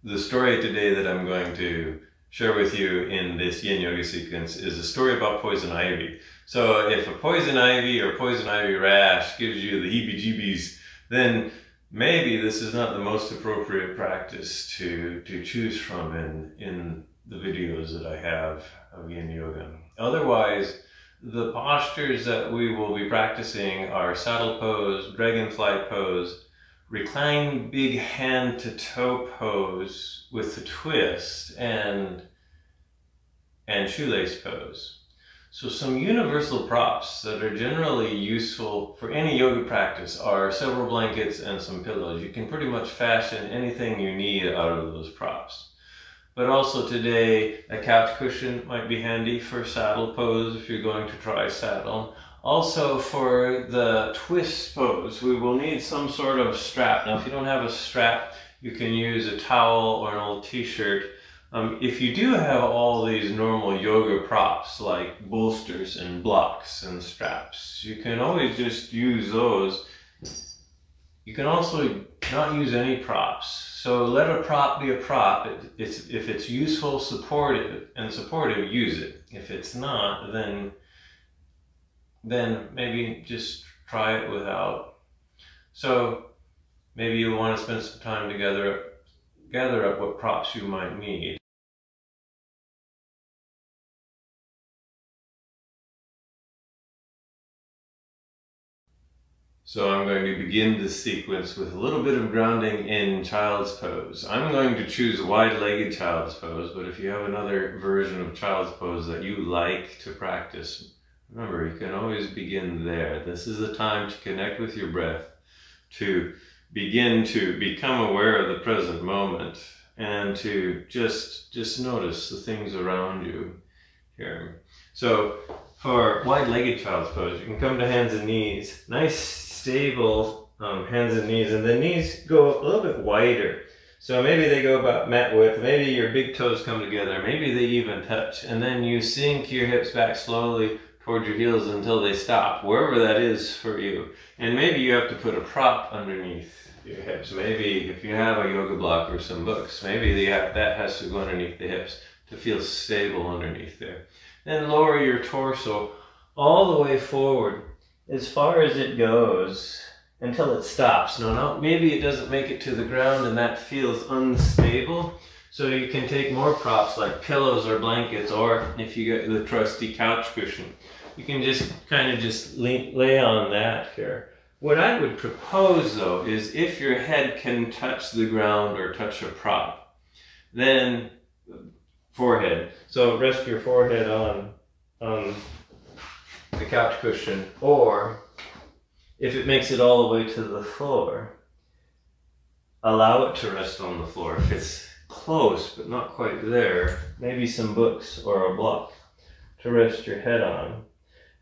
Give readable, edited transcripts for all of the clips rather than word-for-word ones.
The story today that I'm going to share with you in this yin yoga sequence is a story about poison ivy. So if a poison ivy or poison ivy rash gives you the heebie-jeebies, then maybe this is not the most appropriate practice to choose from in the videos that I have of yin yoga. Otherwise, the postures that we will be practicing are saddle pose, dragonfly pose, reclined big hand to toe pose with the twist, and shoelace pose. So some universal props that are generally useful for any yoga practice are several blankets and some pillows. You can pretty much fashion anything you need out of those props. But also today, a couch cushion might be handy for saddle pose if you're going to try saddle. Also for the twist pose, we will need some sort of strap. Now if you don't have a strap, you can use a towel or an old t-shirt. If you do have all these normal yoga props like bolsters and blocks and straps, you can always just use those. You can also not use any props. So let a prop be a prop. If it's useful, supportive, use it. If it's not, then maybe just try it without. So maybe you want to spend some time to gather up what props you might need. So I'm going to begin this sequence with a little bit of grounding in child's pose. I'm going to choose wide-legged child's pose, but if you have another version of child's pose that you like to practice, remember, you can always begin there. This is the time to connect with your breath, to begin to become aware of the present moment, and to just notice the things around you here. So for wide-legged child's pose, you can come to hands and knees. Nice, stable hands and knees, and the knees go a little bit wider. So maybe they go about mat width, maybe your big toes come together, maybe they even touch, and then you sink your hips back slowly towards your heels until they stop, wherever that is for you. And maybe you have to put a prop underneath your hips. Maybe if you have a yoga block or some books, maybe that has to go underneath the hips to feel stable underneath there. Then lower your torso all the way forward as far as it goes until it stops. Now maybe it doesn't make it to the ground and that feels unstable. So you can take more props like pillows or blankets, or if you get the trusty couch cushion, you can just kind of lay on that here. What I would propose though is if your head can touch the ground or touch a prop, then forehead. So rest your forehead on the couch cushion, or if it makes it all the way to the floor, allow it to rest on the floor. If it's close but not quite there, maybe some books or a block to rest your head on.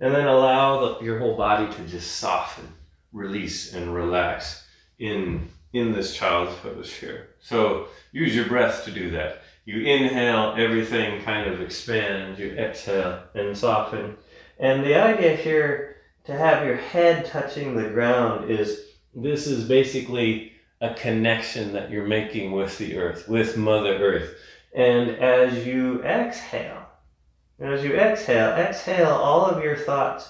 And then allow your whole body to just soften, release, and relax in this child's pose here. So use your breath to do that. You inhale, everything kind of expands. You exhale and soften. And the idea here to have your head touching the ground is, this is basically a connection that you're making with the earth, with Mother Earth. And as you exhale, exhale all of your thoughts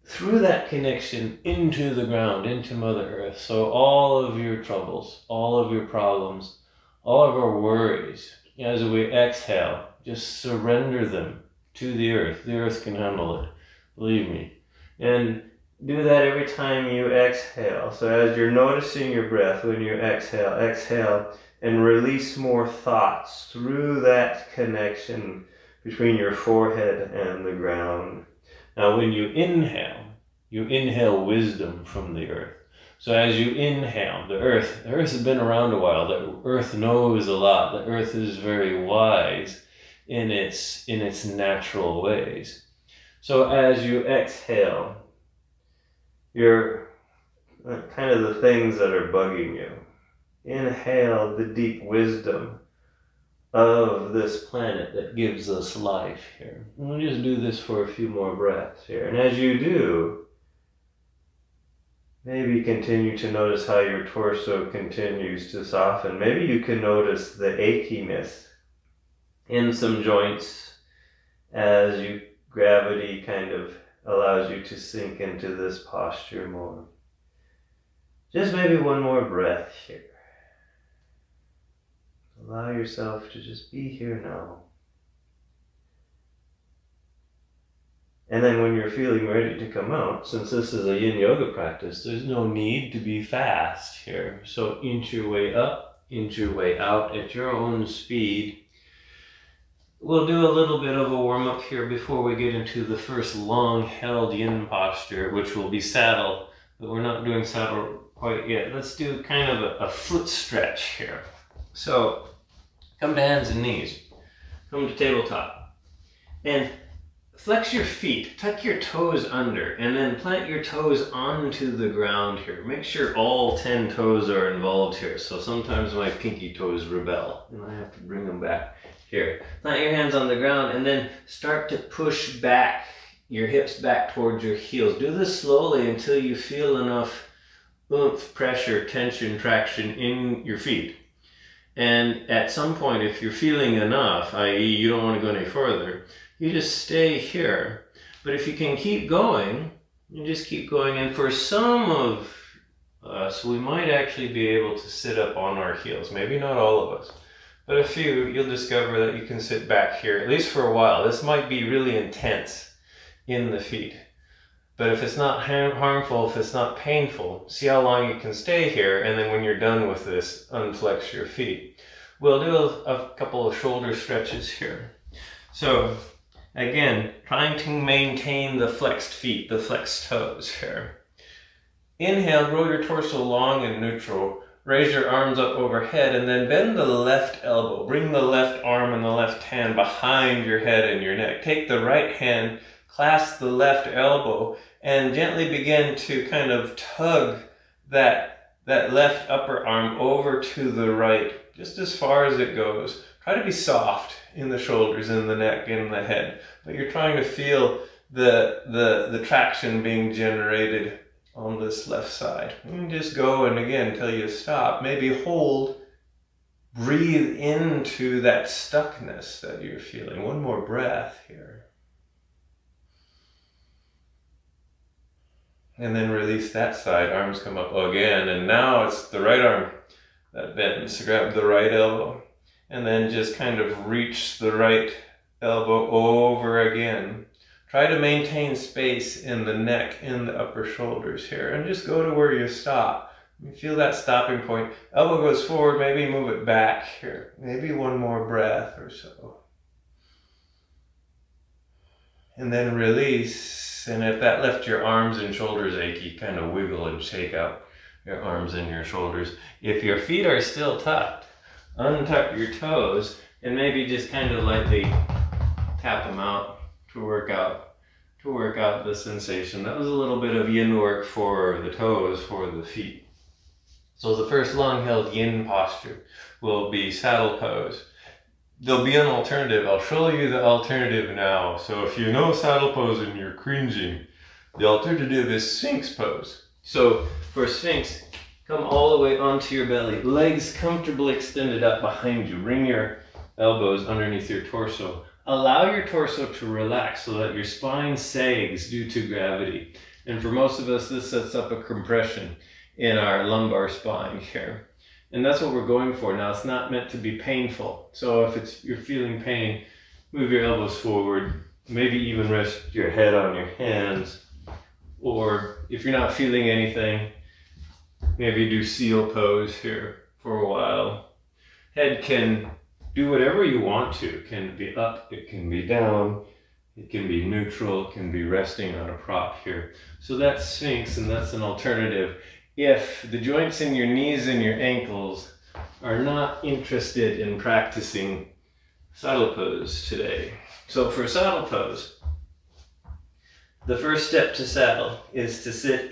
through that connection into the ground, into Mother Earth. So all of your troubles, all of your problems, all of our worries, as we exhale, just surrender them to the earth. The earth can handle it, believe me. And do that every time you exhale. So as you're noticing your breath, when you exhale and release more thoughts through that connection between your forehead and the ground. Now when you inhale wisdom from the earth. So as you inhale, the earth has been around a while. The earth knows a lot. The earth is very wise in its natural ways. So as you exhale, you're kind of the things that are bugging you. Inhale the deep wisdom of this planet that gives us life here. And we'll just do this for a few more breaths here. And as you do, Maybe continue to notice how your torso continues to soften. Maybe you can notice the achiness in some joints as gravity kind of allows you to sink into this posture more. Just maybe one more breath here. Allow yourself to just be here now. And then when you're feeling ready to come out, since this is a yin yoga practice, there's no need to be fast here. So inch your way up, inch your way out at your own speed. We'll do a little bit of a warm-up here before we get into the first long held yin posture, which will be saddle, but we're not doing saddle quite yet. Let's do kind of a foot stretch here. So come to hands and knees, come to tabletop, and flex your feet, tuck your toes under, and then plant your toes onto the ground here. Make sure all 10 toes are involved here. So sometimes my pinky toes rebel, and I have to bring them back here. Plant your hands on the ground, and then start to push back your hips back towards your heels. Do this slowly until you feel enough oomph, pressure, tension, traction in your feet. And at some point, if you're feeling enough, i.e. you don't want to go any further, you just stay here. But if you can keep going, you just keep going. And for some of us, we might actually be able to sit up on our heels. Maybe not all of us, but a few, you'll discover that you can sit back here, at least for a while. This might be really intense in the feet. But if it's not harmful, if it's not painful, see how long you can stay here, and then when you're done with this, unflex your feet. We'll do a couple of shoulder stretches here. So, again, trying to maintain the flexed feet, the flexed toes here. Inhale, roll your torso long and neutral. Raise your arms up overhead, and then bend the left elbow. Bring the left arm and the left hand behind your head and your neck. Take the right hand, clasp the left elbow, and gently begin to kind of tug that left upper arm over to the right, just as far as it goes. Try to be soft in the shoulders, in the neck, in the head, but you're trying to feel the traction being generated on this left side. And just go, and again, till you stop. Maybe hold, breathe into that stuckness that you're feeling. One more breath here. And then release that side, arms come up again, and now it's the right arm that bends. So grab the right elbow, and then just kind of reach the right elbow over again. Try to maintain space in the neck, in the upper shoulders here, and just go to where you stop. You feel that stopping point. Elbow goes forward, maybe move it back here. Maybe one more breath or so. And then release. And if that left your arms and shoulders achy, kind of wiggle and shake out your arms and your shoulders. If your feet are still tucked, untuck your toes and maybe just kind of lightly tap them out to work out the sensation. That was a little bit of yin work for the toes, for the feet. So the first long held yin posture will be saddle pose. There'll be an alternative. I'll show you the alternative now. So if you know saddle pose and you're cringing, the alternative is Sphinx pose. So for Sphinx, come all the way onto your belly. Legs comfortably extended out behind you. Bring your elbows underneath your torso. Allow your torso to relax so that your spine sags due to gravity. And for most of us, this sets up a compression in our lumbar spine here. And that's what we're going for. Now, it's not meant to be painful. So if you're feeling pain, move your elbows forward. Maybe even rest your head on your hands. Or if you're not feeling anything, maybe do seal pose here for a while. Head can do whatever you want to. It can be up, it can be down, it can be neutral, it can be resting on a prop here. So that's Sphinx, and that's an alternative. If the joints in your knees and your ankles are not interested in practicing saddle pose today. So for saddle pose, the first step to saddle is to sit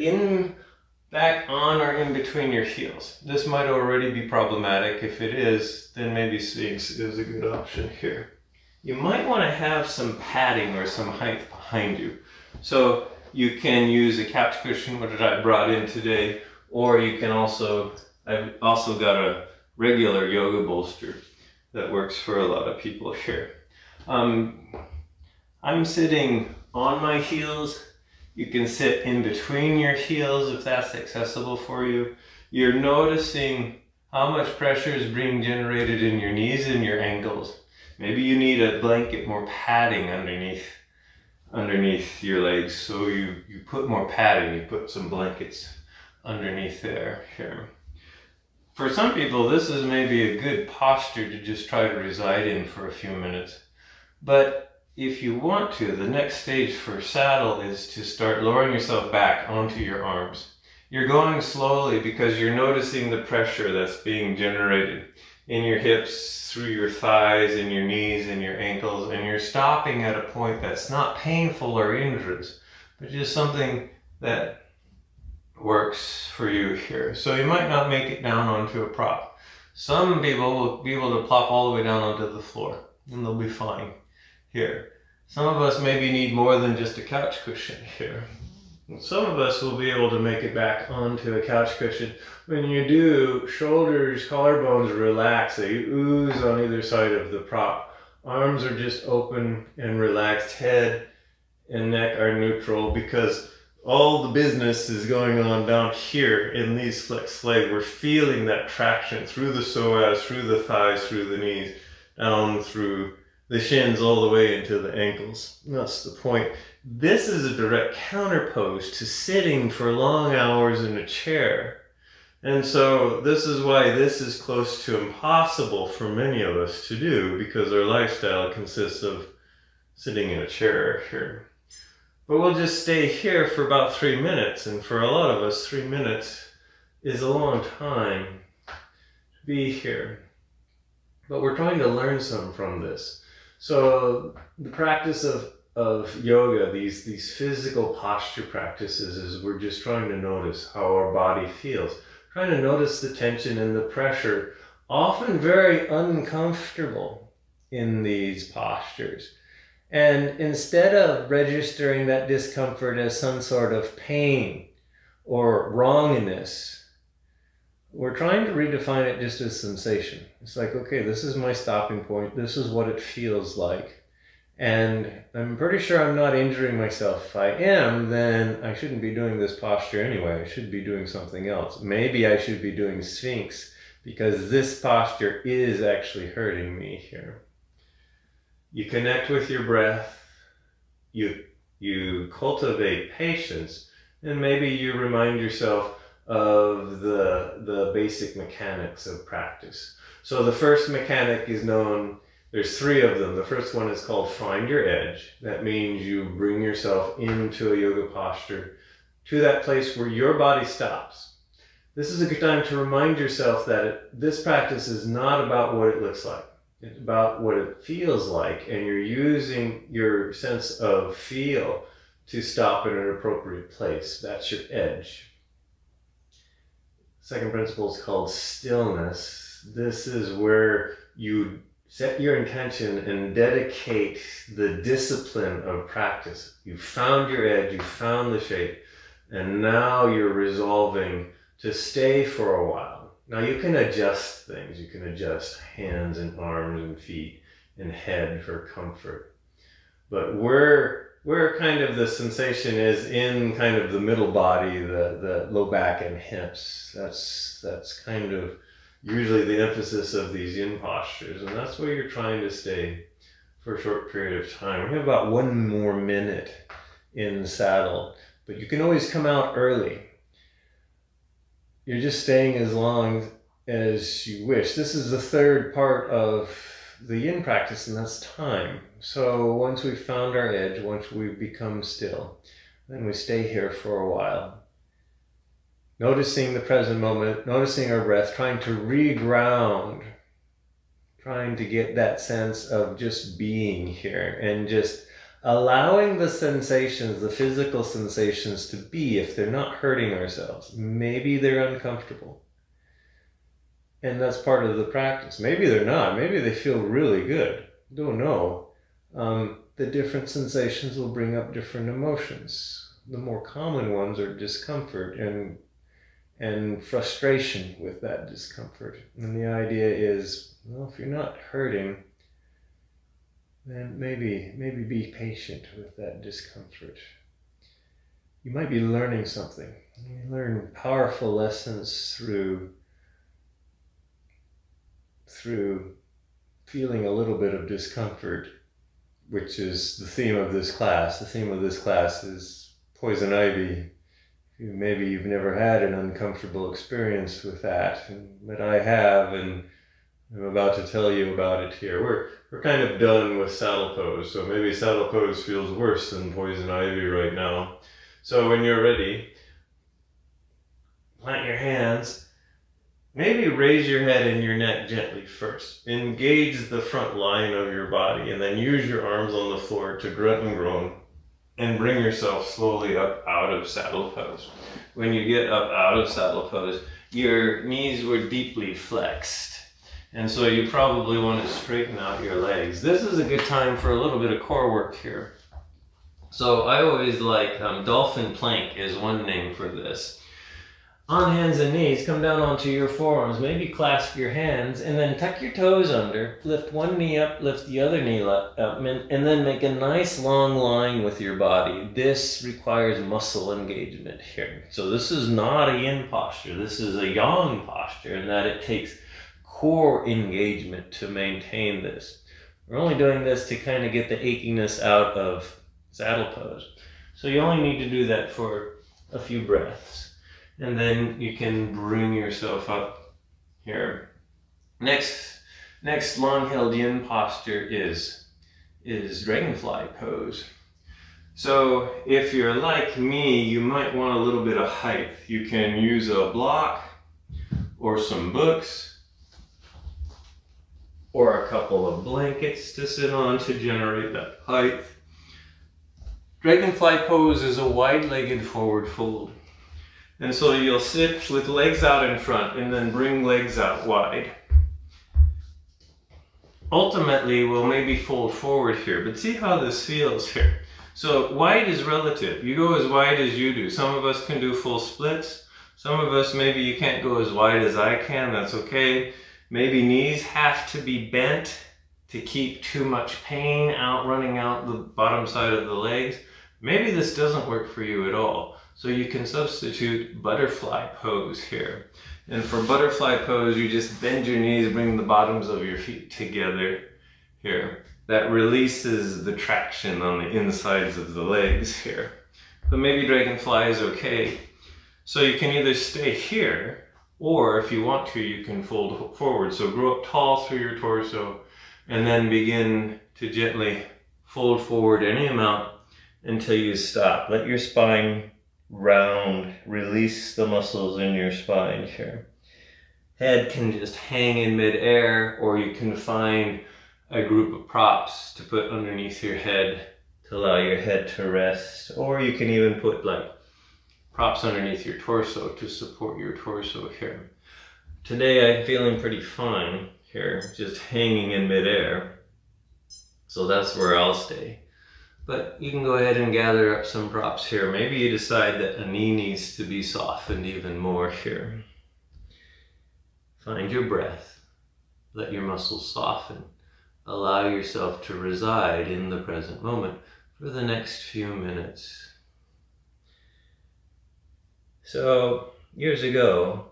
back on or in between your heels. This might already be problematic. If it is, then maybe Sphinx is a good option here. You might want to have some padding or some height behind you. So you can use a couch cushion, which I brought in today, or you can I've also got a regular yoga bolster that works for a lot of people here. I'm sitting on my heels. You can sit in between your heels if that's accessible for you. You're noticing how much pressure is being generated in your knees and your ankles. Maybe you need a blanket, more padding underneath your legs. So you put more padding, you put some blankets underneath there here. For some people, this is maybe a good posture to just try to reside in for a few minutes. But if you want to, the next stage for saddle is to start lowering yourself back onto your arms. You're going slowly because you're noticing the pressure that's being generated in your hips, through your thighs, in your knees, and your ankles, and you're stopping at a point that's not painful or injurious, but just something that works for you here. So you might not make it down onto a prop. Some people will be able to plop all the way down onto the floor, and they'll be fine here. Some of us maybe need more than just a couch cushion here. And some of us will be able to make it back onto a couch cushion. When you do, shoulders, collarbones relax. They ooze on either side of the prop. Arms are just open and relaxed. Head and neck are neutral because all the business is going on down here in these flexed legs. We're feeling that traction through the psoas, through the thighs, through the knees, down through the shins all the way into the ankles. That's the point. This is a direct counter pose to sitting for long hours in a chair. And so this is why this is close to impossible for many of us to do, because our lifestyle consists of sitting in a chair here. But we'll just stay here for about 3 minutes, and for a lot of us, 3 minutes is a long time to be here. But we're trying to learn some from this. So the practice of yoga, these physical posture practices, is we're just trying to notice how our body feels. Trying to notice the tension and the pressure, often very uncomfortable in these postures. And instead of registering that discomfort as some sort of pain or wrongness, we're trying to redefine it just as sensation. It's like, okay, this is my stopping point. This is what it feels like. And I'm pretty sure I'm not injuring myself. If I am, then I shouldn't be doing this posture anyway. I should be doing something else. Maybe I should be doing Sphinx because this posture is actually hurting me here. You connect with your breath. You cultivate patience. And maybe you remind yourself of the basic mechanics of practice. So the first mechanic is known, there's 3 of them. The first one is called find your edge. That means you bring yourself into a yoga posture to that place where your body stops. This is a good time to remind yourself that this practice is not about what it looks like. It's about what it feels like, and you're using your sense of feel to stop in an appropriate place. That's your edge. Second principle is called stillness. This is where you set your intention and dedicate the discipline of practice. You found your edge, you found the shape, and now you're resolving to stay for a while. Now you can adjust things. You can adjust hands and arms and feet and head for comfort. But where kind of the sensation is in kind of the middle body, the low back and hips. That's kind of usually the emphasis of these yin postures, and that's where you're trying to stay for a short period of time. We have about 1 more minute in the saddle, but you can always come out early. You're just staying as long as you wish. This is the 3rd part of the yin practice, and that's time. So once we've found our edge, once we've become still, then we stay here for a while. Noticing the present moment, noticing our breath, trying to reground, trying to get that sense of just being here and just allowing the sensations, the physical sensations to be if they're not hurting ourselves. Maybe they're uncomfortable. And that's part of the practice. Maybe they're not. Maybe they feel really good. Don't know. The different sensations will bring up different emotions. the more common ones are discomfort and frustration with that discomfort. And the idea is, well, if you're not hurting, then maybe be patient with that discomfort. You might be learning something. You learn powerful lessons through feeling a little bit of discomfort, which is the theme of this class. The theme of this class is poison ivy. Maybe you've never had an uncomfortable experience with that, but I have, and I'm about to tell you about it here. We're kind of done with saddle pose, so maybe saddle pose feels worse than poison ivy right now. So when you're ready, plant your hands. Maybe raise your head and your neck gently first. Engage the front line of your body, and then use your arms on the floor to grunt and groan, and bring yourself slowly up out of saddle pose. When you get up out of saddle pose, your knees were deeply flexed. And so you probably want to straighten out your legs. This is a good time for a little bit of core work here. So I always like dolphin plank is one name for this. On hands and knees, come down onto your forearms, maybe clasp your hands, and then tuck your toes under, lift one knee up, lift the other knee up, and then make a nice long line with your body. This requires muscle engagement here. So this is not a yin posture, this is a yang posture, in that it takes core engagement to maintain this. We're only doing this to kind of get the achiness out of saddle pose. So you only need to do that for a few breaths. And then you can bring yourself up here. Next long-held yin posture is Dragonfly Pose. So if you're like me, you might want a little bit of height. You can use a block or some books or a couple of blankets to sit on to generate that height. Dragonfly Pose is a wide-legged forward fold. And so you'll sit with legs out in front and then bring legs out wide. Ultimately, we'll maybe fold forward here, but see how this feels here. So wide is relative. You go as wide as you do. Some of us can do full splits. Some of us, maybe you can't go as wide as I can. That's okay. Maybe knees have to be bent to keep too much pain running out the bottom side of the legs. Maybe this doesn't work for you at all. So you can substitute butterfly pose here. And for butterfly pose, you just bend your knees, bring the bottoms of your feet together here. That releases the traction on the insides of the legs here. But maybe dragonfly is okay. So you can either stay here, or if you want to, you can fold forward. So grow up tall through your torso, and then begin to gently fold forward any amount until you stop. Let your spine round, release the muscles in your spine here. Head can just hang in midair, or you can find a group of props to put underneath your head to allow your head to rest, or you can even put like props underneath your torso to support your torso here. Today I'm feeling pretty fine here, just hanging in midair, so that's where I'll stay. But you can go ahead and gather up some props here. Maybe you decide that a knee needs to be softened even more here. Find your breath. Let your muscles soften. Allow yourself to reside in the present moment for the next few minutes. So, years ago,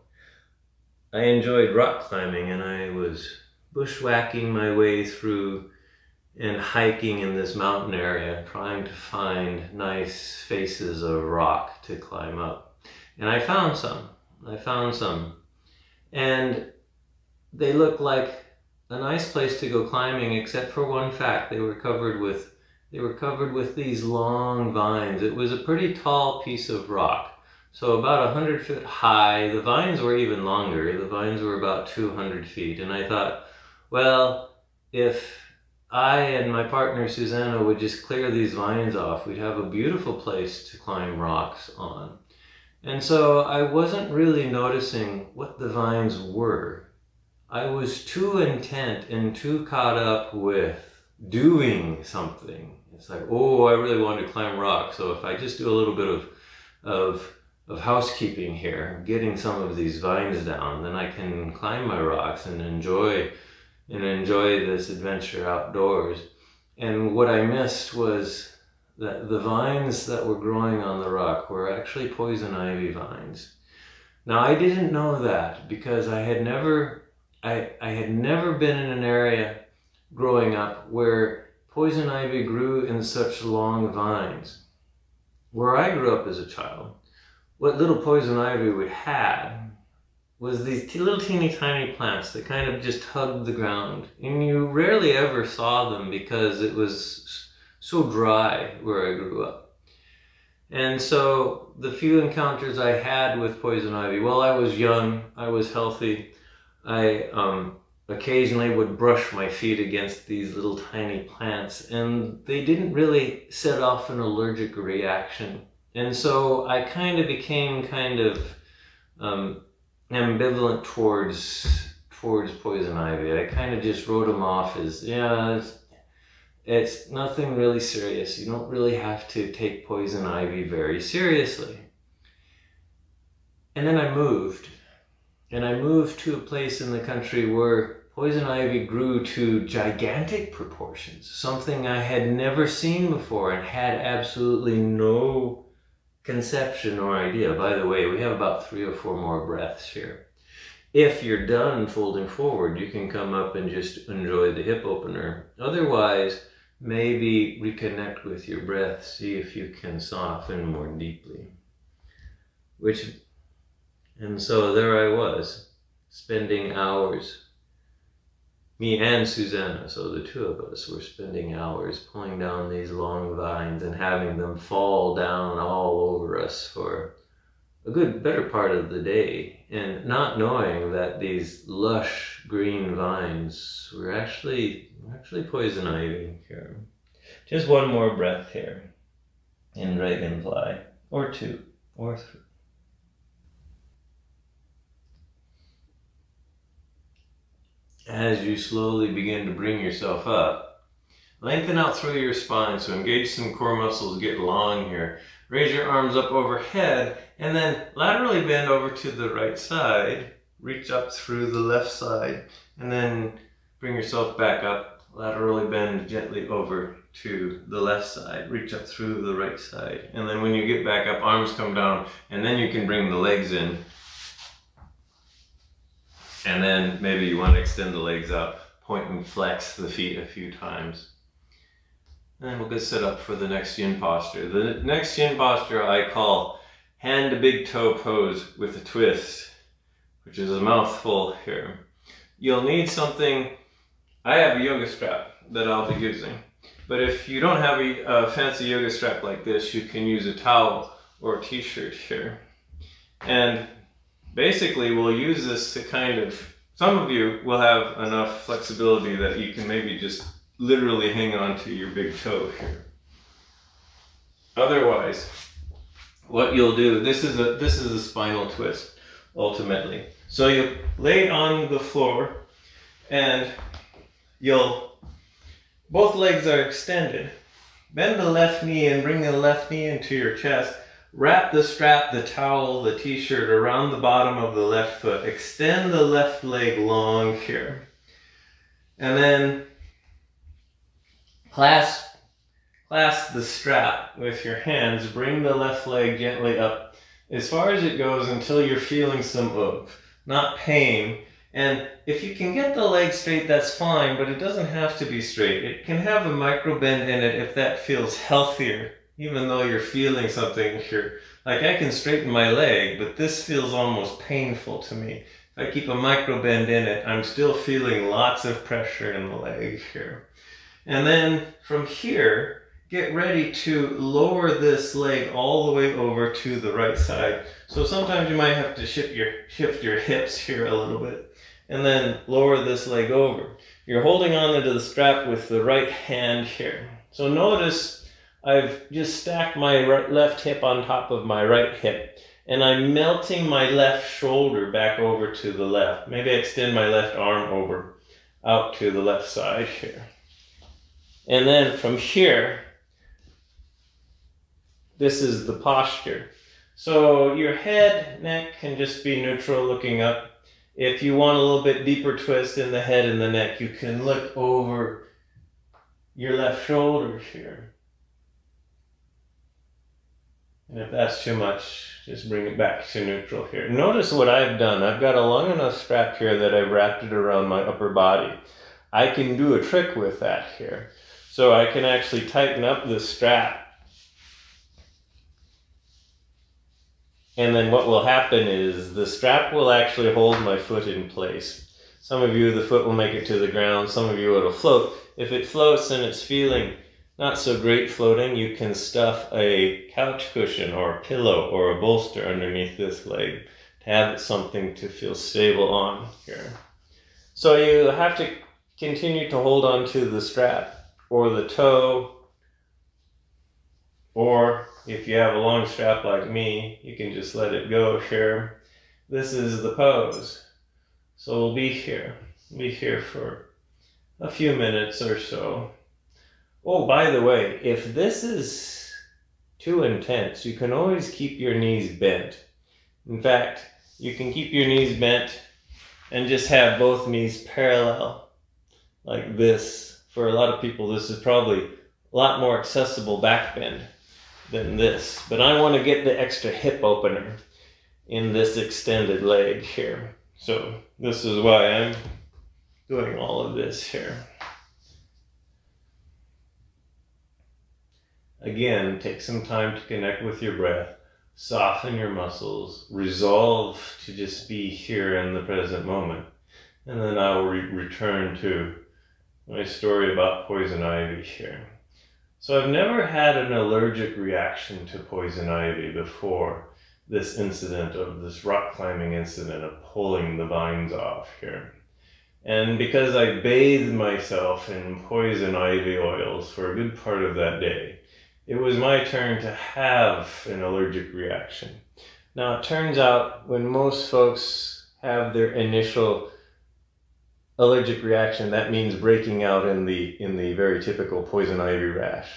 I enjoyed rock climbing, and I was bushwhacking my way through and hiking in this mountain area, trying to find nice faces of rock to climb up. And I found some. And they looked like a nice place to go climbing, except for one fact. They were covered with these long vines. It was a pretty tall piece of rock. So about 100 feet high. The vines were even longer. The vines were about 200 feet. And I thought, well, if I and my partner Susanna would just clear these vines off, we'd have a beautiful place to climb rocks on. And so I wasn't really noticing what the vines were. I was too intent and too caught up with doing something. It's like, oh, I really want to climb rocks, so if I just do a little bit of of housekeeping here, getting some of these vines down. Then I can climb my rocks and enjoy this adventure outdoors. And what I missed was that the vines that were growing on the rock were actually poison ivy vines. Now I didn't know that because I had never been in an area growing up where poison ivy grew in such long vines. Where I grew up as a child, what little poison ivy we had was these little teeny tiny plants that kind of just hugged the ground. And you rarely ever saw them because it was so dry where I grew up. And so the few encounters I had with poison ivy, well, I was young, I was healthy, I occasionally would brush my feet against these little tiny plants, and they didn't really set off an allergic reaction. And so I kind of became ambivalent towards poison ivy. I kind of just wrote them off as, yeah, it's nothing really serious. You don't really have to take poison ivy very seriously. And then I moved. And I moved to a place in the country where poison ivy grew to gigantic proportions. Something I had never seen before and had absolutely no conception or idea. By the way, we have about 3 or 4 more breaths here. If you're done folding forward, you can come up and just enjoy the hip opener. Otherwise, maybe reconnect with your breath, see if you can soften more deeply. And so there I was, spending hours. Me and Susanna, so the two of us, were spending hours pulling down these long vines and having them fall down all over us for a better part of the day, and not knowing that these lush green vines were actually poison ivy here. Just one more breath here in Dragonfly, or 2, or 3. As you slowly begin to bring yourself up, lengthen out through your spine, so engage some core muscles, get long here. Raise your arms up overhead, and then laterally bend over to the right side. Reach up through the left side, and then bring yourself back up. Laterally bend gently over to the left side. Reach up through the right side. And then when you get back up, arms come down, and then you can bring the legs in. And then maybe you want to extend the legs out, point and flex the feet a few times. And then we'll get set up for the next yin posture. The next yin posture I call hand to big toe pose with a twist, which is a mouthful here. You'll need something. I have a yoga strap that I'll be using. But if you don't have a fancy yoga strap like this, you can use a towel or a t-shirt here. And basically, we'll use this to some of you will have enough flexibility that you can maybe just literally hang on to your big toe here. Otherwise, what you'll do, this is a spinal twist, ultimately. So you lay on the floor, and both legs are extended. Bend the left knee and bring the left knee into your chest. Wrap the strap, the towel, the t-shirt around the bottom of the left foot. Extend the left leg long here. And then clasp the strap with your hands. Bring the left leg gently up as far as it goes until you're feeling some oomph, not pain. And if you can get the leg straight, that's fine, but it doesn't have to be straight. It can have a micro bend in it if that feels healthier. Even though you're feeling something here, like I can straighten my leg, but this feels almost painful to me. If I keep a micro bend in it, I'm still feeling lots of pressure in the leg here. And then from here, get ready to lower this leg all the way over to the right side. So sometimes you might have to shift your hips here a little bit, and then lower this leg over. You're holding on to the strap with the right hand here. So notice I've just stacked my left hip on top of my right hip, and I'm melting my left shoulder back over to the left. Maybe I extend my left arm over out to the left side here. And then from here, this is the posture. So your head, neck can just be neutral looking up. If you want a little bit deeper twist in the head and the neck, you can look over your left shoulder here. And if that's too much, just bring it back to neutral here. Notice what I've done. I've got a long enough strap here that I've wrapped it around my upper body. I can do a trick with that here. So I can actually tighten up the strap. And then what will happen is the strap will actually hold my foot in place. Some of you, the foot will make it to the ground. Some of you, it'll float. If it floats and it's feeling not so great floating, you can stuff a couch cushion or a pillow or a bolster underneath this leg to have something to feel stable on here. So you have to continue to hold on to the strap or the toe, or if you have a long strap like me, you can just let it go here. This is the pose. So we'll be here. We'll be here for a few minutes or so. Oh, by the way, if this is too intense, you can always keep your knees bent. In fact, you can keep your knees bent and just have both knees parallel like this. For a lot of people, this is probably a lot more accessible back bend than this. But I want to get the extra hip opener in this extended leg here. So this is why I'm doing all of this here. Again, take some time to connect with your breath, soften your muscles, resolve to just be here in the present moment. And then I will return to my story about poison ivy here. So I've never had an allergic reaction to poison ivy before this incident of this rock climbing incident of pulling the vines off here. And because I bathed myself in poison ivy oils for a good part of that day, it was my turn to have an allergic reaction. Now it turns out when most folks have their initial allergic reaction, that means breaking out in the very typical poison ivy rash.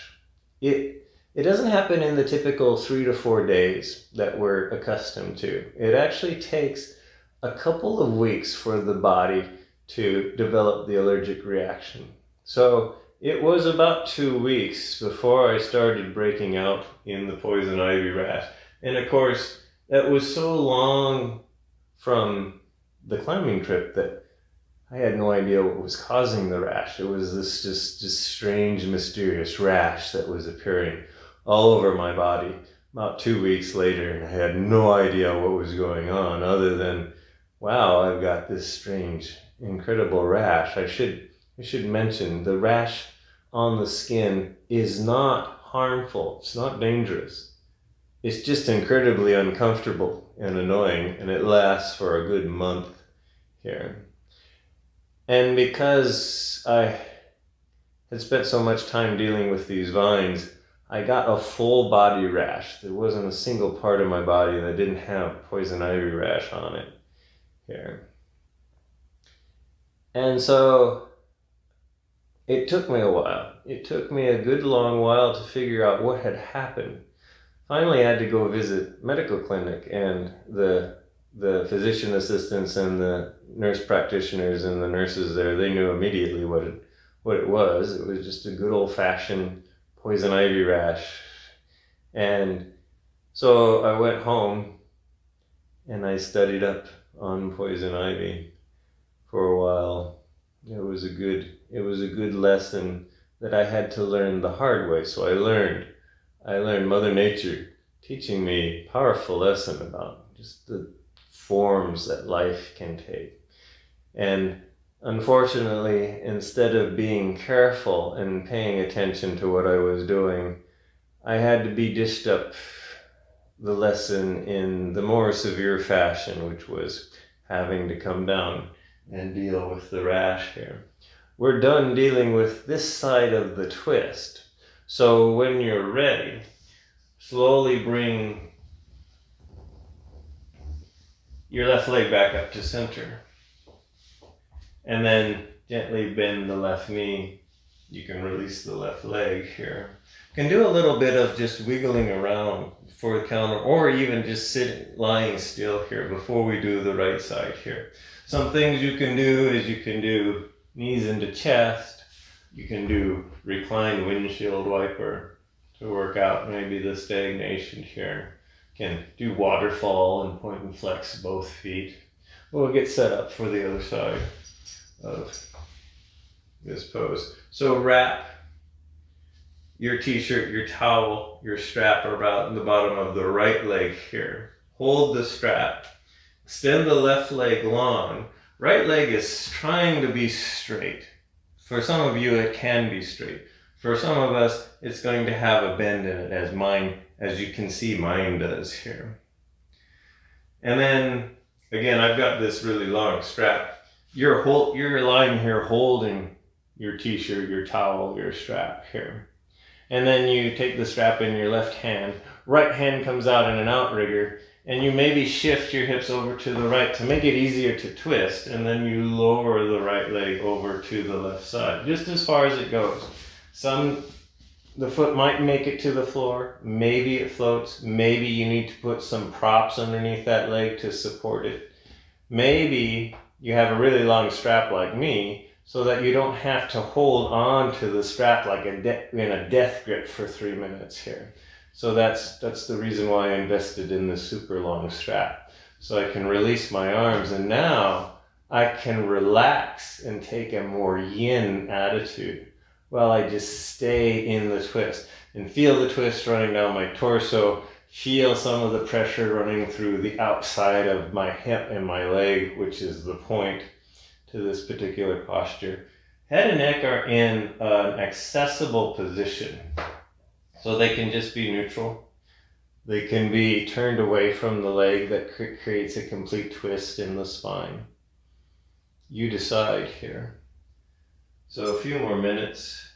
It doesn't happen in the typical 3 to 4 days that we're accustomed to. It actually takes a couple of weeks for the body to develop the allergic reaction. So it was about 2 weeks before I started breaking out in the poison ivy rash. And of course, that was so long from the climbing trip that I had no idea what was causing the rash. It was this just strange, mysterious rash that was appearing all over my body about 2 weeks later. And I had no idea what was going on other than, wow, I've got this strange, incredible rash. I should mention the rash on the skin is not harmful. It's not dangerous. It's just incredibly uncomfortable and annoying, and it lasts for a good month here. And because I had spent so much time dealing with these vines, I got a full body rash. There wasn't a single part of my body that didn't have poison ivy rash on it here. And so it took me a while. It took me a good long while to figure out what had happened. Finally, I had to go visit medical clinic, and the physician assistants and the nurse practitioners and the nurses there, they knew immediately what it was. It was just a good old-fashioned poison ivy rash. And so I went home and I studied up on poison ivy for a while. It was a good lesson that I had to learn the hard way. So I learned Mother Nature teaching me a powerful lesson about just the forms that life can take. And unfortunately, instead of being careful and paying attention to what I was doing, I had to be dished up the lesson in the more severe fashion, which was having to come down and deal with the rash here. We're done dealing with this side of the twist. So when you're ready, slowly bring your left leg back up to center. And then gently bend the left knee You can release the left leg here. You can do a little bit of just wiggling around for the counter, or even just lying still here before we do the right side here. Some things you can do is you can do knees into chest. You can do reclined windshield wiper to work out maybe the stagnation here. You can do waterfall and point and flex both feet. We'll get set up for the other side of this pose. So wrap your t-shirt, your towel, your strap around the bottom of the right leg here. Hold the strap. Extend the left leg long. Right leg is trying to be straight. For some of you, it can be straight. For some of us, it's going to have a bend in it, as you can see mine does here. And then, again, I've got this really long strap. You're lying here holding your t-shirt, your towel, your strap here. And then you take the strap in your left hand. Right hand comes out in an outrigger, and you maybe shift your hips over to the right to make it easier to twist, and then you lower the right leg over to the left side, just as far as it goes. The foot might make it to the floor, maybe it floats, maybe you need to put some props underneath that leg to support it. Maybe you have a really long strap like me, so that you don't have to hold on to the strap like in a death grip for 3 minutes here. So that's the reason why I invested in this super long strap. So I can release my arms, and now I can relax and take a more yin attitude while I just stay in the twist. And feel the twist running down my torso, feel some of the pressure running through the outside of my hip and my leg, which is the point to this particular posture. Head and neck are in an accessible position. So they can just be neutral. They can be turned away from the leg that creates a complete twist in the spine. You decide here. So a few more minutes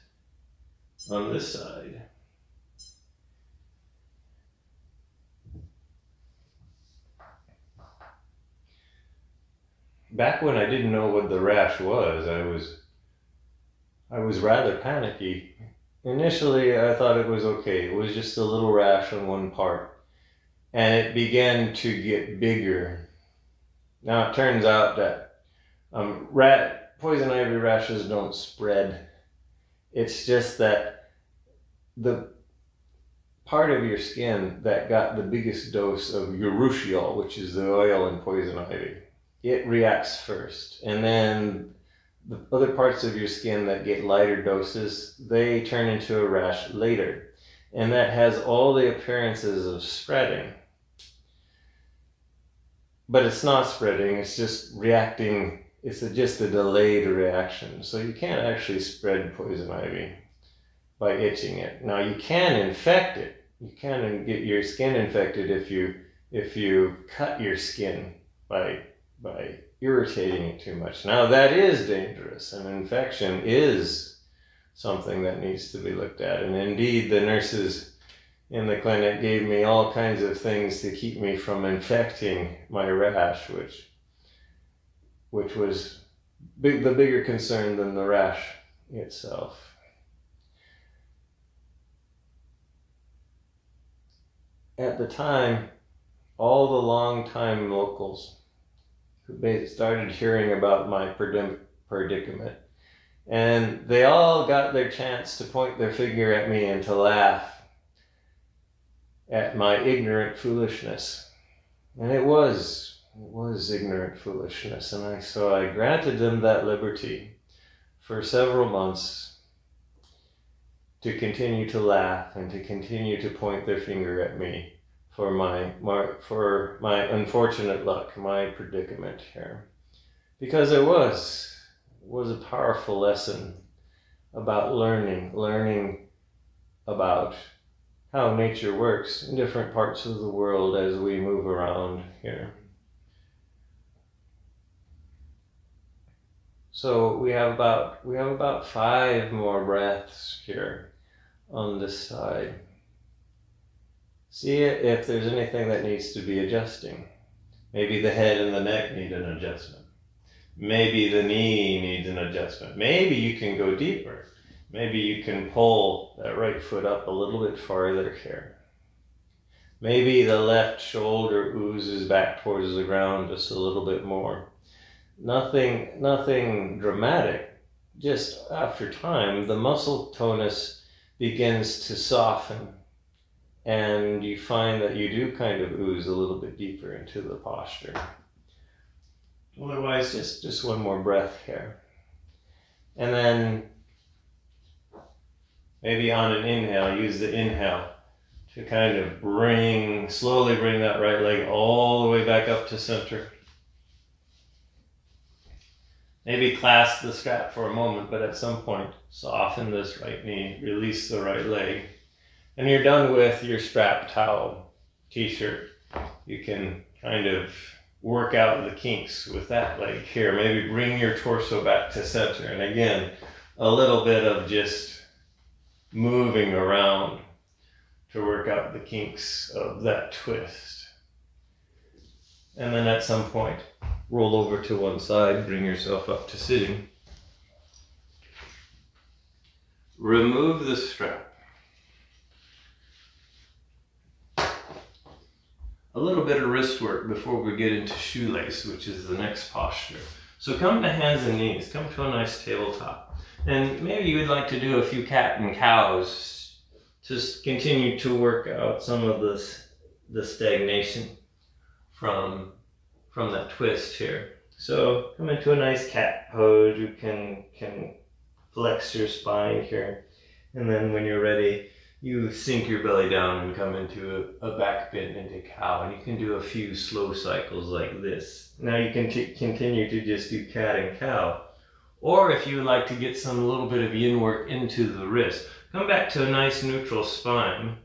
on this side. Back when I didn't know what the rash was, I was rather panicky. Initially, I thought it was okay. It was just a little rash on one part. And it began to get bigger. Now it turns out that poison ivy rashes don't spread. It's just that the part of your skin that got the biggest dose of urushiol, which is the oil in poison ivy, it reacts first. And then the other parts of your skin that get lighter doses, they turn into a rash later. And that has all the appearances of spreading. But it's not spreading, it's just reacting. It's just a delayed reaction. So you can't actually spread poison ivy by itching it. Now you can infect it. You can get your skin infected if you cut your skin by irritating it too much. Now that is dangerous. An infection is something that needs to be looked at. And indeed, the nurses in the clinic gave me all kinds of things to keep me from infecting my rash, which was the bigger concern than the rash itself. At the time, all the long-time locals who started hearing about my predicament, and they all got their chance to point their finger at me and to laugh at my ignorant foolishness. And it was ignorant foolishness, and so I granted them that liberty for several months to continue to laugh and to continue to point their finger at me for my unfortunate luck, my predicament here. Because it was a powerful lesson about learning about how nature works in different parts of the world as we move around here. So we have about 5 more breaths here on this side. See if there's anything that needs to be adjusting. Maybe the head and the neck need an adjustment. Maybe the knee needs an adjustment. Maybe you can go deeper. Maybe you can pull that right foot up a little bit farther here. Maybe the left shoulder oozes back towards the ground just a little bit more. Nothing dramatic. Just after time, the muscle tonus begins to soften, and you find that you do kind of ooze a little bit deeper into the posture. Otherwise, just one more breath here. And then maybe on an inhale, use the inhale to kind of slowly bring that right leg all the way back up to center. Maybe clasp the strap for a moment, but at some point, soften this right knee, release the right leg. And you're done with your strap towel, t-shirt. You can kind of work out the kinks with that leg here. Maybe bring your torso back to center. And again, a little bit of just moving around to work out the kinks of that twist. And then at some point, roll over to one side, bring yourself up to sitting. Remove the strap. A little bit of wrist work before we get into shoelace, which is the next posture. So come to hands and knees, come to a nice tabletop. And maybe you would like to do a few cat and cows to continue to work out some of the stagnation from that twist here. So come into a nice cat pose. You can flex your spine here. And then when you're ready, you sink your belly down and come into a back bend into cow. And you can do a few slow cycles like this. Now you can continue to just do cat and cow. Or if you would like to get a little bit of yin work into the wrist, come back to a nice neutral spine.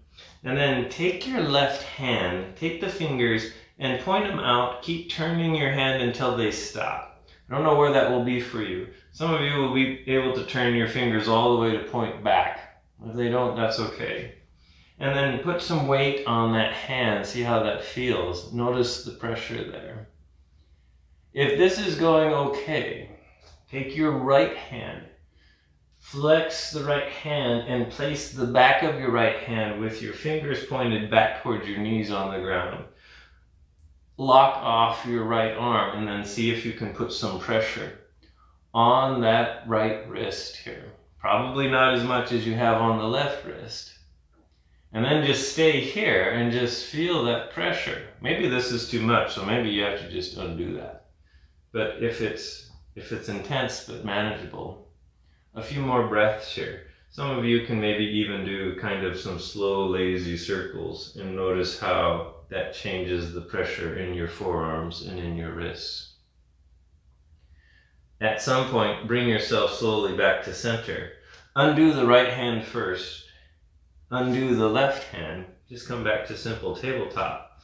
And then take your left hand, take the fingers and point them out. Keep turning your hand until they stop. I don't know where that will be for you. Some of you will be able to turn your fingers all the way to point back. If they don't, that's okay. And then put some weight on that hand. See how that feels. Notice the pressure there. If this is going okay, take your right hand, flex the right hand and place the back of your right hand with your fingers pointed back towards your knees on the ground. Lock off your right arm and then see if you can put some pressure on that right wrist here. Probably not as much as you have on the left wrist. And then just stay here and just feel that pressure. Maybe this is too much, so maybe you have to just undo that. But if it's intense but manageable, a few more breaths here. Some of you can maybe even do kind of some slow, lazy circles and notice how that changes the pressure in your forearms and in your wrists. At some point, bring yourself slowly back to center. Undo the right hand first. Undo the left hand. Just come back to simple tabletop.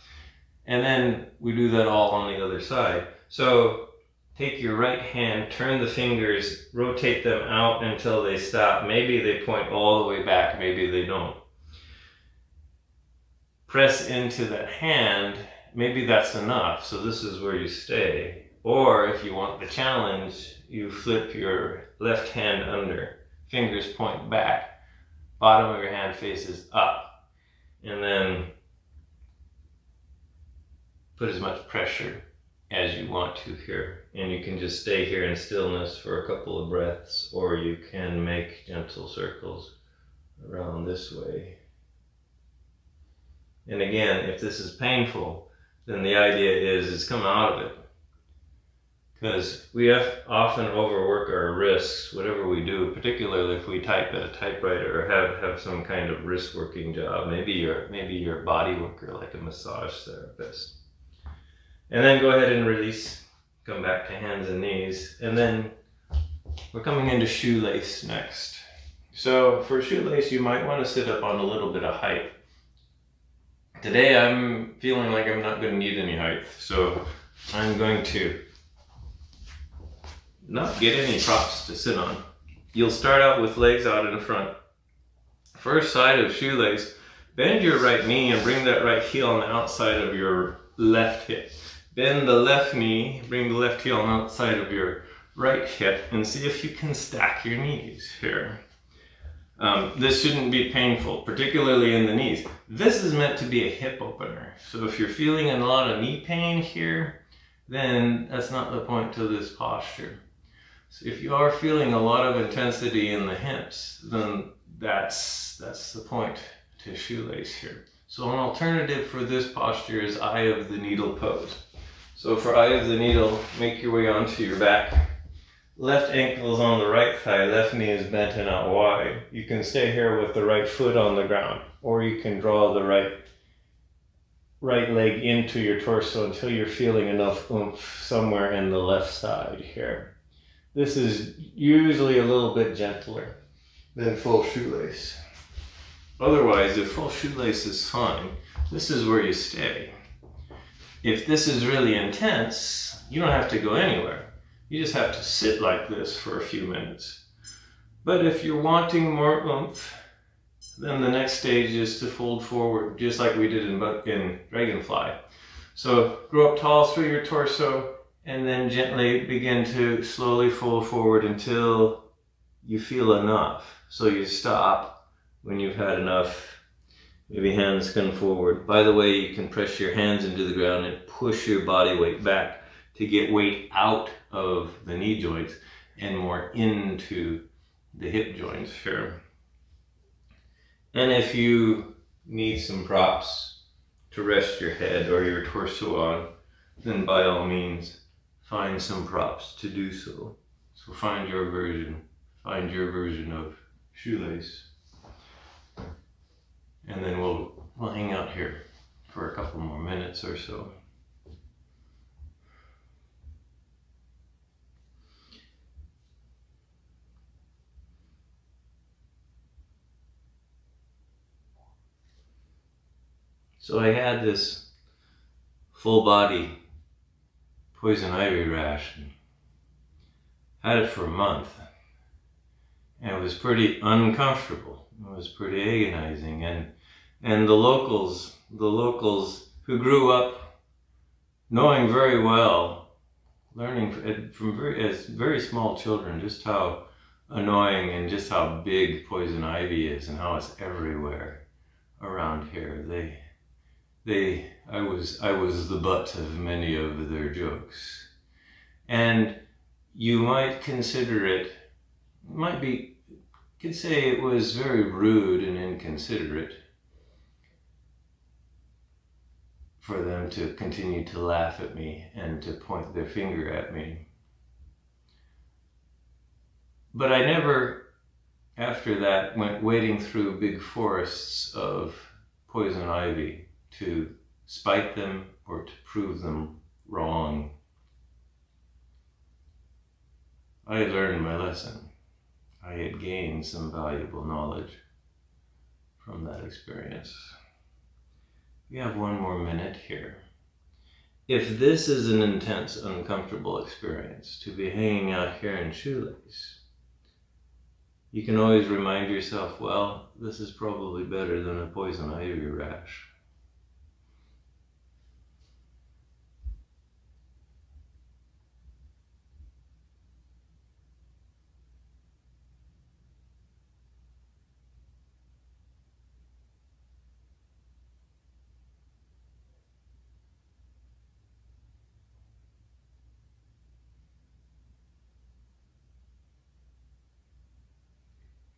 And then we do that all on the other side. So take your right hand, turn the fingers, rotate them out until they stop. Maybe they point all the way back, maybe they don't. Press into that hand, maybe that's enough, so this is where you stay. Or if you want the challenge, you flip your left hand under, fingers point back, bottom of your hand faces up, and then put as much pressure as you want to here. And you can just stay here in stillness for a couple of breaths, or you can make gentle circles around this way. And again, if this is painful, then the idea is come out of it. Because we often overwork our wrists, whatever we do, particularly if we type at a typewriter or have some kind of wrist working job. Maybe you're a body worker, like a massage therapist. And then go ahead and release. Come back to hands and knees. And then we're coming into shoelace next. So for shoelace, you might want to sit up on a little bit of height. Today I'm feeling like I'm not going to need any height, so I'm going to not get any props to sit on. You'll start out with legs out in front. First side of shoelace, bend your right knee and bring that right heel on the outside of your left hip. Bend the left knee, bring the left heel on the outside of your right hip, and see if you can stack your knees here. This shouldn't be painful, particularly in the knees. This is meant to be a hip opener. So if you're feeling a lot of knee pain here, then that's not the point to this posture. So if you are feeling a lot of intensity in the hips, then that's the point to shoelace here. So an alternative for this posture is Eye of the Needle pose. So for Eye of the Needle, make your way onto your back. Left ankle is on the right thigh, left knee is bent and out wide. You can stay here with the right foot on the ground, or you can draw the right leg into your torso until you're feeling enough oomph somewhere in the left side here. This is usually a little bit gentler than full shoelace. Otherwise, if full shoelace is fine, this is where you stay. If this is really intense, you don't have to go anywhere. You just have to sit like this for a few minutes. But if you're wanting more oomph, then the next stage is to fold forward, just like we did in Dragonfly. So grow up tall through your torso, and then gently begin to slowly fold forward until you feel enough. So you stop when you've had enough. Maybe hands come forward. By the way, you can press your hands into the ground and push your body weight back to get weight out of the knee joints and more into the hip joints here. And if you need some props to rest your head or your torso on, then by all means, find some props to do so. So find your version of shoelace. And then we'll hang out here for a couple more minutes or so. So I had this full body poison ivy rash, and had it for a month, and it was pretty uncomfortable. It was pretty agonizing, and the locals who grew up knowing very well, learning from very small children just how annoying and just how big poison ivy is and how it's everywhere around here. I was the butt of many of their jokes. And you might consider it, could say it was very rude and inconsiderate for them to continue to laugh at me and to point their finger at me. But I never, after that, went wading through big forests of poison ivy to spite them or to prove them wrong. I had learned my lesson. I had gained some valuable knowledge from that experience. We have one more minute here. If this is an intense, uncomfortable experience, to be hanging out here in shoelace, you can always remind yourself, well, this is probably better than a poison ivy rash.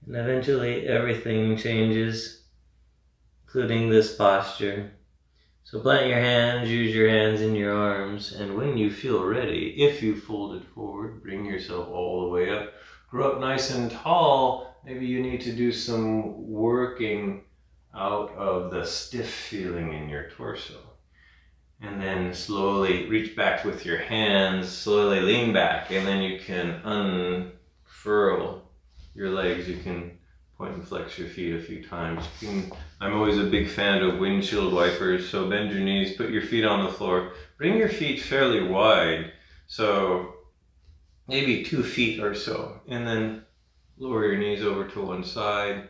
And eventually everything changes, including this posture. So plant your hands, use your hands in your arms, and when you feel ready, if you fold it forward, bring yourself all the way up. Grow up nice and tall. Maybe you need to do some working out of the stiff feeling in your torso. And then slowly reach back with your hands, slowly lean back, and then you can unfurl your legs. You can point and flex your feet a few times. I'm always a big fan of windshield wipers, so bend your knees, put your feet on the floor. Bring your feet fairly wide, so maybe 2 feet or so, and then lower your knees over to one side,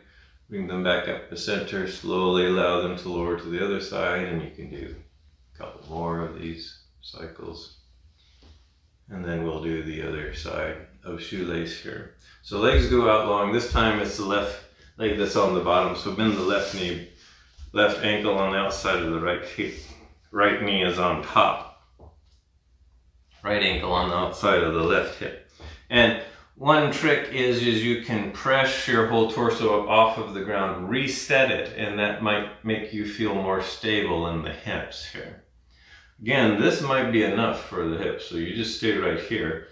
bring them back up the center, slowly allow them to lower to the other side, and you can do a couple more of these cycles. And then we'll do the other side of shoelace here. So legs go out long. This time it's the leg that's on the bottom. So bend the left knee, left ankle on the outside of the right hip. Right knee is on top. Right ankle on the outside of the left hip. And one trick is you can press your whole torso up off of the ground, reset it, and that might make you feel more stable in the hips here. Again, this might be enough for the hips, so you just stay right here.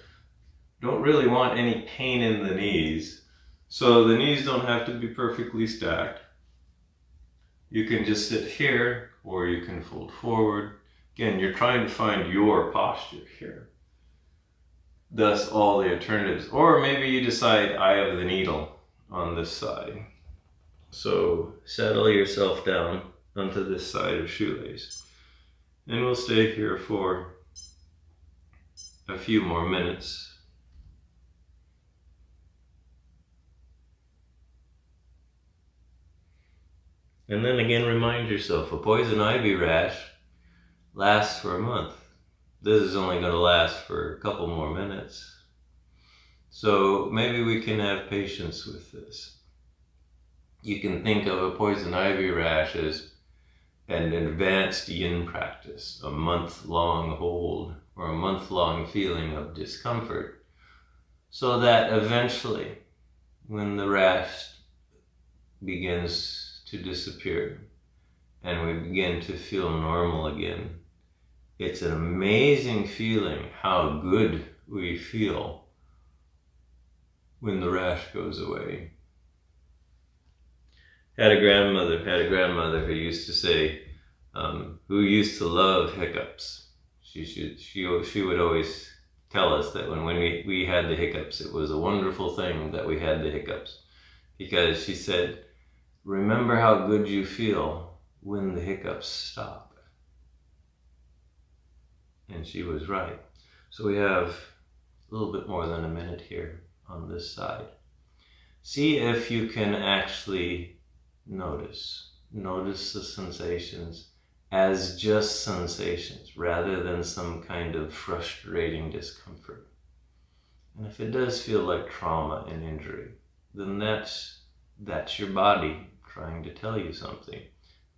Don't really want any pain in the knees, so the knees don't have to be perfectly stacked. You can just sit here, or you can fold forward. Again, you're trying to find your posture here. Thus all the alternatives. Or maybe you decide eye of the needle on this side. So settle yourself down onto this side of shoelace. And we'll stay here for a few more minutes. And then again, remind yourself, a poison ivy rash lasts for a month. This is only going to last for a couple more minutes. So maybe we can have patience with this. You can think of a poison ivy rash as an advanced yin practice, a month-long hold or a month-long feeling of discomfort, so that eventually, when the rash begins to disappear and we begin to feel normal again, it's an amazing feeling how good we feel when the rash goes away. Had a grandmother who used to say, who used to love hiccups. She would always tell us that when we had the hiccups, it was a wonderful thing that we had the hiccups. Because she said, remember how good you feel when the hiccups stop. And she was right. So we have a little bit more than a minute here on this side. See if you can actually notice the sensations as just sensations rather than some kind of frustrating discomfort. And if it does feel like trauma and injury, then that's your body trying to tell you something.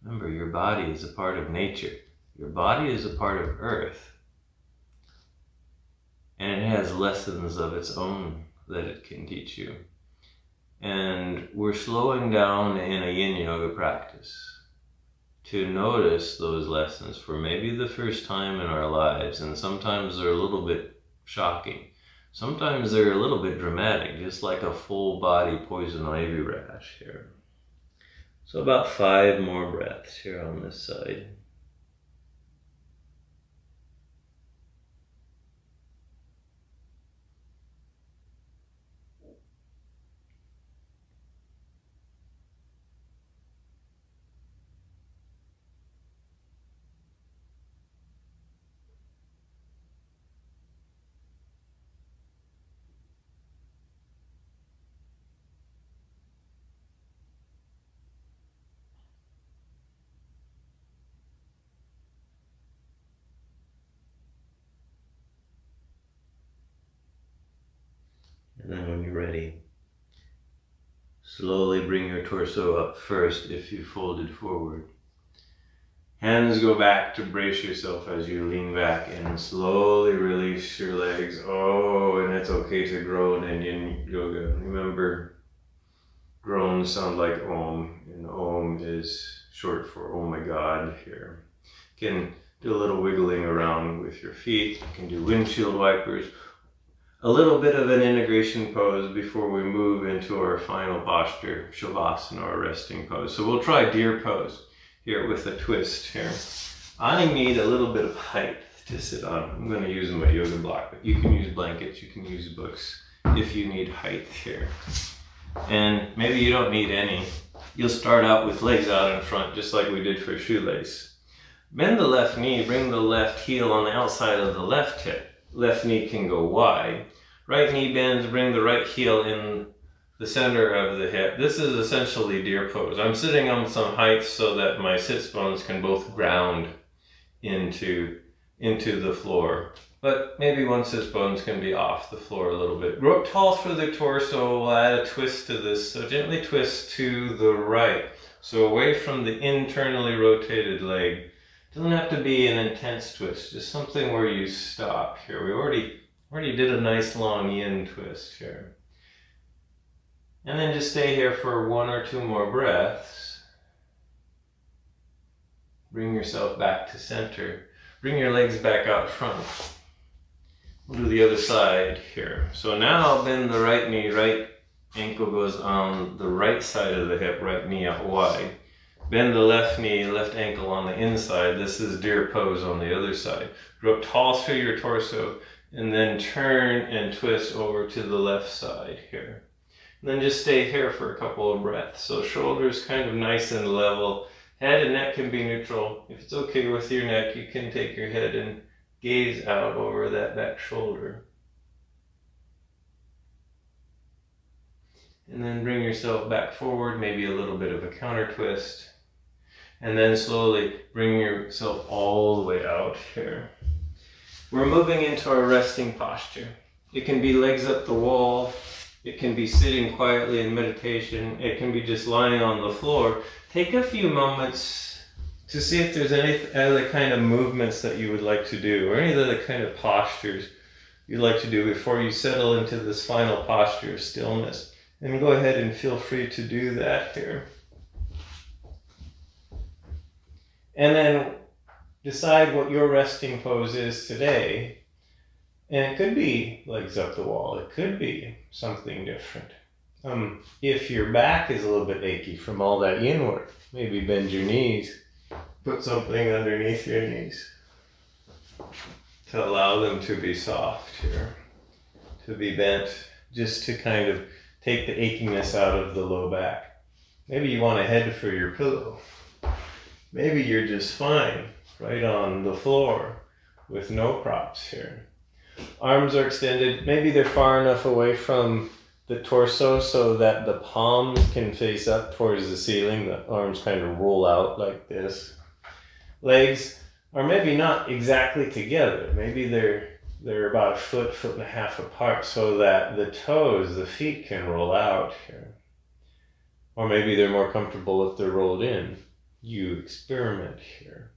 Remember, your body is a part of nature. Your body is a part of earth. And it has lessons of its own that it can teach you. And we're slowing down in a yin yoga practice to notice those lessons for maybe the first time in our lives. And sometimes they're a little bit shocking. Sometimes they're a little bit dramatic, just like a full body poison ivy rash here. So about 5 more breaths here on this side. And then when you're ready, slowly bring your torso up first if you folded forward. Hands go back to brace yourself as you lean back and slowly release your legs. Oh, and it's okay to groan in yin yoga. Remember, groans sound like Om, and Om is short for oh my God here. You can do a little wiggling around with your feet. You can do windshield wipers. A little bit of an integration pose before we move into our final posture, Shavasana, or resting pose. So we'll try deer pose here with a twist here. I need a little bit of height to sit on. I'm going to use my yoga block, but you can use blankets, you can use books if you need height here. And maybe you don't need any. You'll start out with legs out in front, just like we did for shoelace. Bend the left knee, bring the left heel on the outside of the left hip. Left knee can go wide. Right knee bends, bring the right heel in the center of the hip. This is essentially deer pose. I'm sitting on some height so that my sits bones can both ground into the floor. But maybe one sits bones can be off the floor a little bit. Grow up tall through the torso. We'll add a twist to this. So gently twist to the right. So away from the internally rotated leg. Doesn't have to be an intense twist. Just something where you stop here. We already did a nice long yin twist here. And then just stay here for 1 or 2 more breaths. Bring yourself back to center. Bring your legs back out front. We'll do the other side here. So now bend the right knee, right ankle goes on the right side of the hip, right knee out wide. Bend the left knee, left ankle on the inside. This is deer pose on the other side. Grow up tall through your torso and then turn and twist over to the left side here. And then just stay here for a couple of breaths. So shoulders kind of nice and level. Head and neck can be neutral. If it's okay with your neck, you can take your head and gaze out over that back shoulder. And then bring yourself back forward, maybe a little bit of a counter twist. And then slowly bring yourself all the way out here. We're moving into our resting posture. It can be legs up the wall. It can be sitting quietly in meditation. It can be just lying on the floor. Take a few moments to see if there's any other kind of movements that you would like to do, or any other kind of postures you'd like to do before you settle into this final posture of stillness. And go ahead and feel free to do that here. And then decide what your resting pose is today. And it could be legs up the wall. It could be something different. If your back is a little bit achy from all that yin work, maybe bend your knees. Put something underneath your knees to allow them to be soft here, to be bent, just to kind of take the achiness out of the low back. Maybe you want a head for your pillow. Maybe you're just fine right on the floor with no props here. Arms are extended. Maybe they're far enough away from the torso so that the palms can face up towards the ceiling. The arms kind of roll out like this. Legs are maybe not exactly together. Maybe they're about a foot, 1.5 feet apart so that the toes, the feet can roll out here. Or maybe they're more comfortable if they're rolled in. You experiment here.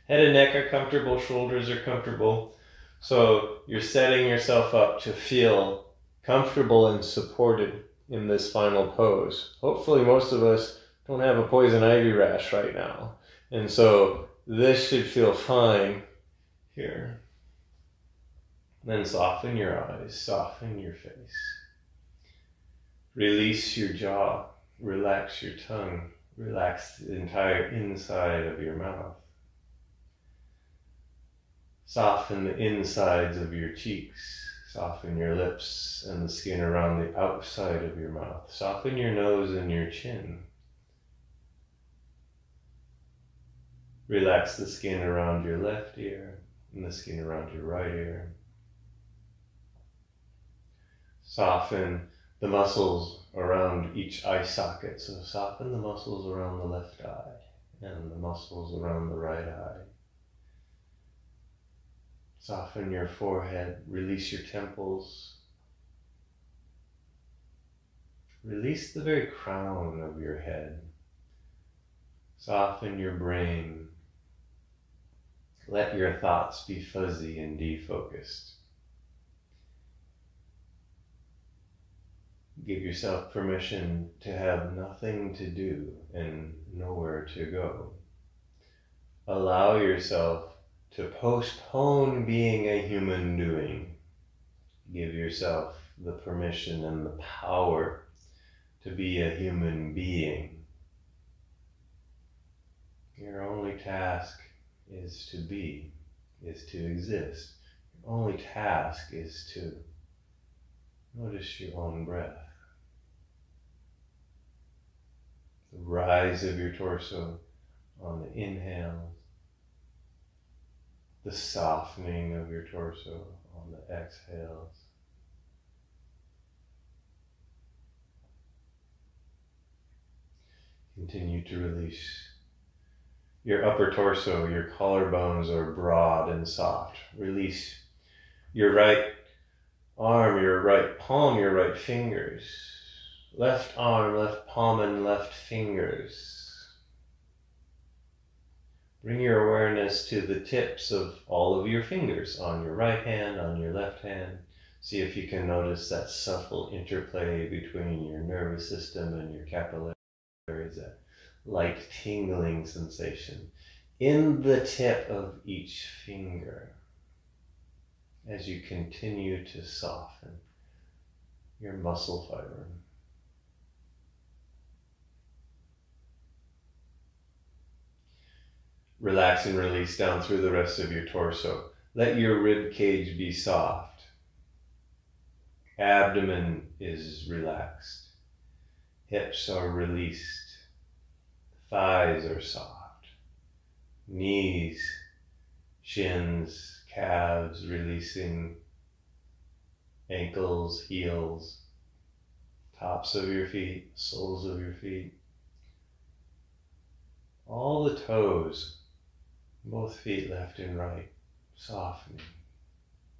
Head and neck are comfortable, shoulders are comfortable. So you're setting yourself up to feel comfortable and supported in this final pose. Hopefully most of us don't have a poison ivy rash right now. And so this should feel fine here. Then soften your eyes, soften your face. Release your jaw, relax your tongue, relax the entire inside of your mouth. Soften the insides of your cheeks. Soften your lips and the skin around the outside of your mouth. Soften your nose and your chin. Relax the skin around your left ear and the skin around your right ear. Soften the muscles around each eye socket. So soften the muscles around the left eye and the muscles around the right eye. Soften your forehead, release your temples. Release the very crown of your head. Soften your brain. Let your thoughts be fuzzy and defocused. Give yourself permission to have nothing to do and nowhere to go. Allow yourself to postpone being a human doing. Give yourself the permission and the power to be a human being. Your only task is to be, is to exist. Your only task is to notice your own breath. The rise of your torso on the inhale, the softening of your torso on the exhales. Continue to release your upper torso. Your collarbones are broad and soft. Release your right arm, your right palm, your right fingers. Left arm, left palm, and left fingers. Bring your awareness to the tips of all of your fingers on your right hand, on your left hand. See if you can notice that subtle interplay between your nervous system and your capillaries, that light tingling sensation in the tip of each finger as you continue to soften your muscle fiber. Relax and release down through the rest of your torso. Let your rib cage be soft. Abdomen is relaxed. Hips are released. Thighs are soft. Knees, shins, calves releasing. Ankles, heels, tops of your feet, soles of your feet. All the toes, both feet left and right, softening.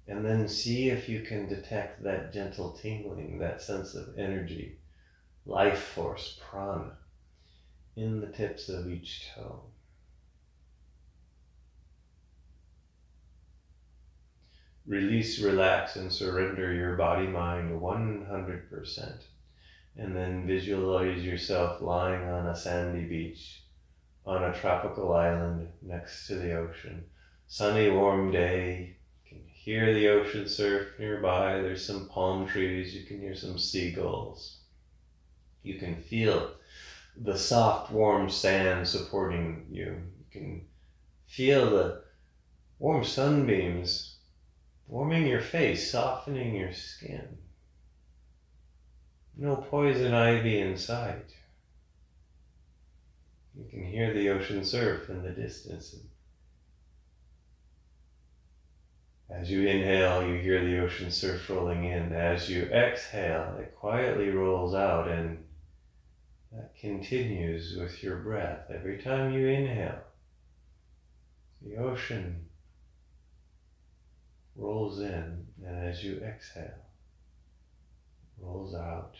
And then see if you can detect that gentle tingling, that sense of energy, life force, prana, in the tips of each toe. Release, relax, and surrender your body-mind 100%. And then visualize yourself lying on a sandy beach, on a tropical island next to the ocean. Sunny, warm day. You can hear the ocean surf nearby. There's some palm trees. You can hear some seagulls. You can feel the soft, warm sand supporting you. You can feel the warm sunbeams warming your face, softening your skin. No poison ivy in sight. You can hear the ocean surf in the distance. As you inhale, you hear the ocean surf rolling in. As you exhale, it quietly rolls out, and that continues with your breath. Every time you inhale, the ocean rolls in, and as you exhale, rolls out.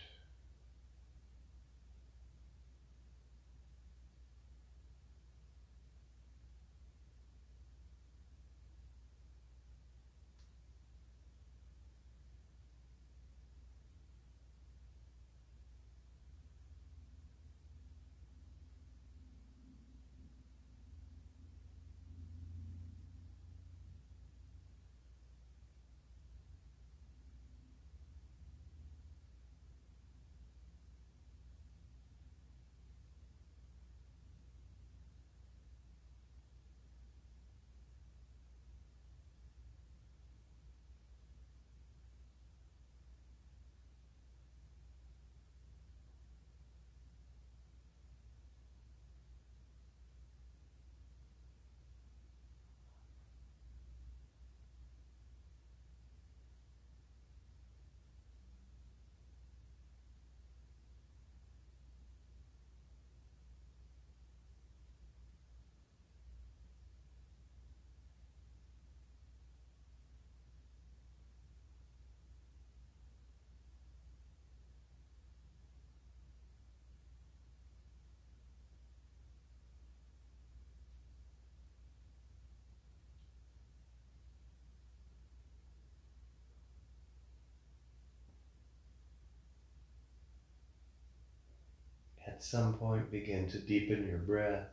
At some point, begin to deepen your breath.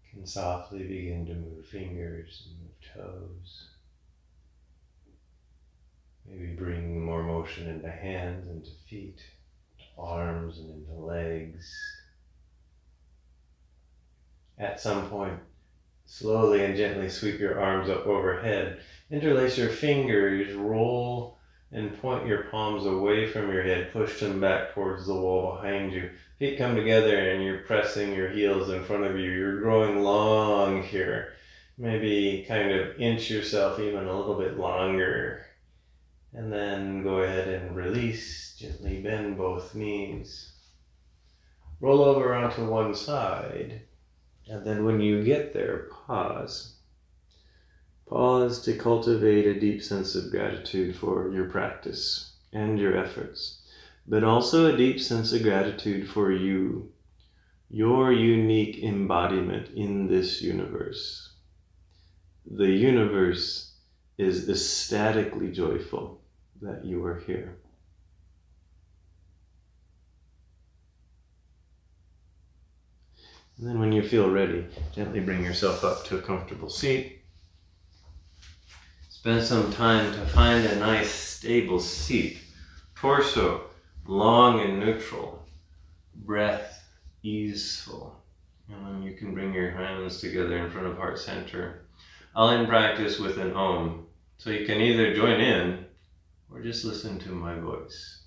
You can softly begin to move fingers and move toes. Maybe bring more motion into hands, into feet, into arms, and into legs. At some point, slowly and gently sweep your arms up overhead. Interlace your fingers, roll and point your palms away from your head. Push them back towards the wall behind you. Feet come together and you're pressing your heels in front of you. You're growing long here. Maybe kind of inch yourself even a little bit longer. And then go ahead and release. Gently bend both knees. Roll over onto one side. And then when you get there, pause. Pause to cultivate a deep sense of gratitude for your practice and your efforts, but also a deep sense of gratitude for you, your unique embodiment in this universe. The universe is ecstatically joyful that you are here. And then when you feel ready, gently bring yourself up to a comfortable seat. Spend some time to find a nice stable seat. Torso long and neutral. Breath easeful. And then you can bring your hands together in front of heart center. I'll end practice with an Om. So you can either join in or just listen to my voice.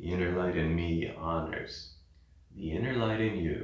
The inner light in me honors the inner light in you.